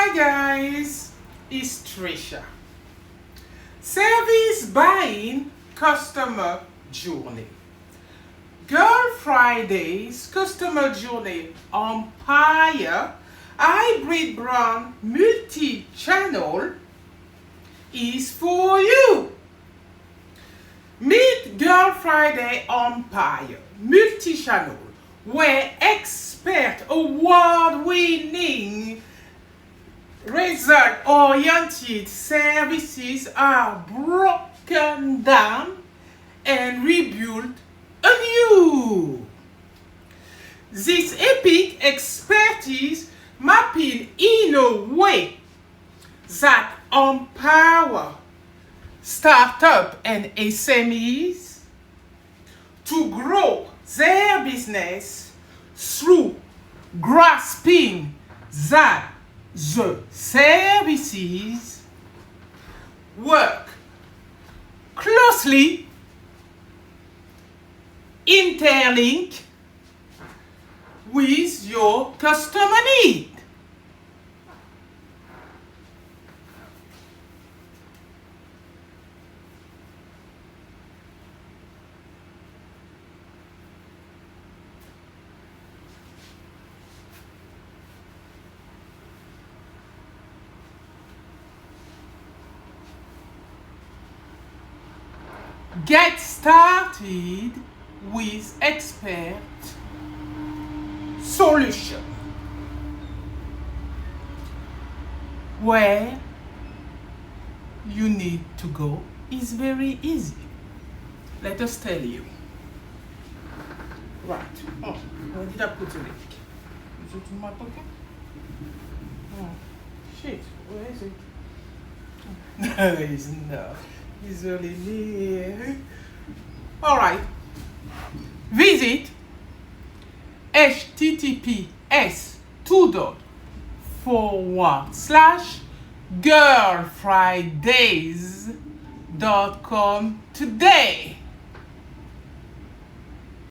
Hi guys, it's Trisha. Service buying customer journey. Girlfridayz customer journey empire hybrid brand multi-channel is for you. Meet Girlfridayz empire multi-channel, where expert award-winning result-oriented services are broken down and rebuilt anew. This epic expertise mapping in a way that empower startup and SMEs to grow their business through grasping that the services work closely interlinked with your customer need. Get started with expert solution, where you need to go is very easy. Let us tell you. Right. Oh, where did I put the link? Is it in my pocket? Oh, shit. Where is it? No, it's not. It's really near. All right. Visit https://girlfridayz.com today.